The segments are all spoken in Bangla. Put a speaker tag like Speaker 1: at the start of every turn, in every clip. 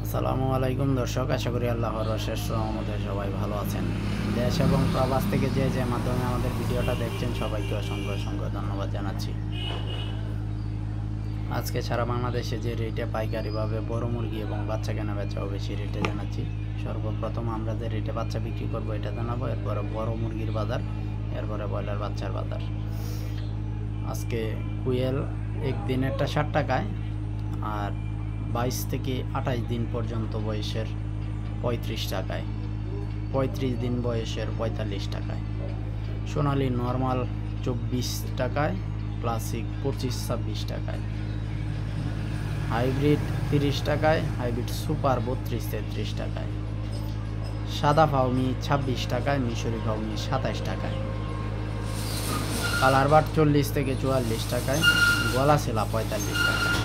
Speaker 1: আসসালামু আলাইকুম দর্শক, আশা করি আল্লাহর অশেষ রহমতে সবাই ভালো আছেন। দেশ এবং প্রবাস থেকে যে মাধ্যমে আমাদের ভিডিওটা দেখছেন সবাইকে অসংখ্য অসংখ্য ধন্যবাদ জানাচ্ছি। আজকে সারা বাংলাদেশে যে রেটে পাইকারিভাবে বড় মুরগি এবং বাচ্চা কেনা বেচা হবে সেই রেটে জানাচ্ছি। সর্বপ্রথম আমরা যে রেটে বাচ্চা বিক্রি করবো এটা জানাবো, এরপরে বড় মুরগির বাজার, এরপরে ব্রয়লার বাচ্চার বাজার। আজকে কুয়েল একদিনেরটা 60 টাকায়, আর 22 থেকে 28 দিন পর্যন্ত বয়সের 35 টাকায়, 35 দিন বয়সের 45 টাকায়, সোনালী নর্মাল 24 টাকায়, ক্লাসিক 25-26 টাকায়, হাইব্রিড 30 টাকায়, হাইব্রিড সুপার 32-33 টাকায়, সাদা ফাউমি 26 টাকায়, মিশরি ফাউমি 27 টাকায়, কালারবাট 40 থেকে 44 টাকায়, গলা সেলা 45 টাকায়,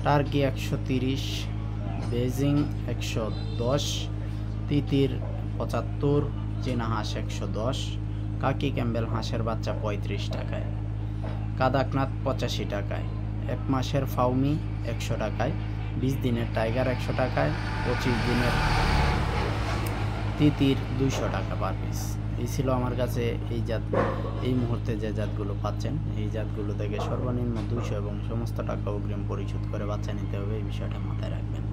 Speaker 1: টার্কি 130, বেজিং 110, তিতির 75, চীনা হাঁস 110, কাকি ক্যাম্বেল হাঁসের বাচ্চা 35 টাকায়, কাদাকনাথ 85 টাকায়, 1 মাসের ফাউমি 100 টাকায়, 20 দিনের টাইগার 100 টাকায়, 25 দিনের তিতির 200 টাকা পার পিস। এই ছিল আমার কাছে এই মুহূর্তে যে জাতগুলো পাচ্ছেন। এই জাতগুলো থেকে সর্বনিম্ন 200 এবং সমস্ত টাকা অগ্রিম পরিশোধ করে বাচ্চা নিতে হবে, এই বিষয়টা মাথায় রাখবেন।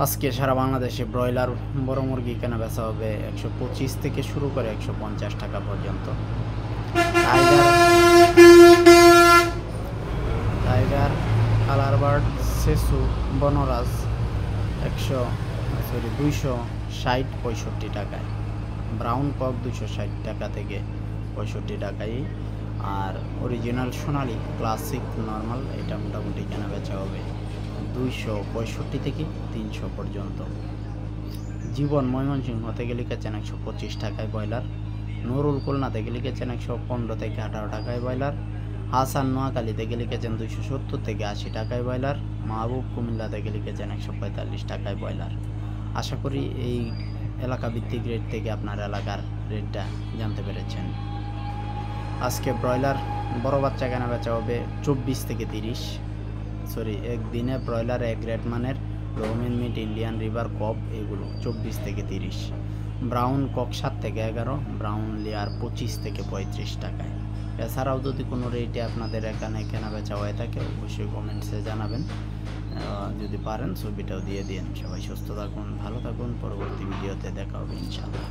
Speaker 1: আজকে সারা বাংলাদেশে ব্রয়লার বড় মুরগি কেনা বেচা হবে 125 থেকে শুরু করে 150 টাকা পর্যন্ত। টাইগার, কালারবার্ড, সেসু, বনরাজ 260-65 টাকায়, ব্রাউন কক 260 টাকা থেকে 65 টাকায়, আর অরিজিনাল সোনালি ক্লাসিক নর্মাল এটা মোটামুটি কেনা বেচা হবে 265 থেকে 300 পর্যন্ত। জীবন ময়মনসিংহ থেকে লিখেছেন 125 টাকায় ব্রয়লার, নুরুল খুলনা থেকে লিখেছেন 115 থেকে 18 টাকায় ব্রয়লার, হাসান নোয়াখালী থেকে লিখেছেন 270 থেকে 80 টাকায় ব্রয়লার, মাহবুব কুমিল্লা থেকে লিখেছেন 145 টাকায় ব্রয়লার। আশা করি এই এলাকা ভিত্তিক রেট থেকে আপনার এলাকার রেটটা জানতে পেরেছেন। আজকে ব্রয়লার বড় বাচ্চা কেনা বেচা হবে 24 থেকে 30, একদিনে ব্রয়লার এক গ্রেড মানের রোমেন মিট, ইন্ডিয়ান রিভার কপ এগুলো 24 থেকে 30, ব্রাউন কক 7 থেকে 11, ব্রাউন লেয়ার 25 থেকে 35 টাকায়। এছাড়াও যদি কোনো রেটে আপনাদের এখানে কেনা বেচা হয়ে থাকে অবশ্যই কমেন্টসে জানাবেন, যদি পারেন ছবিটাও দিয়ে দিন। সবাই সুস্থ থাকুন, ভালো থাকুন, পরবর্তী ভিডিওতে দেখা হবে ইনশাআল্লাহ।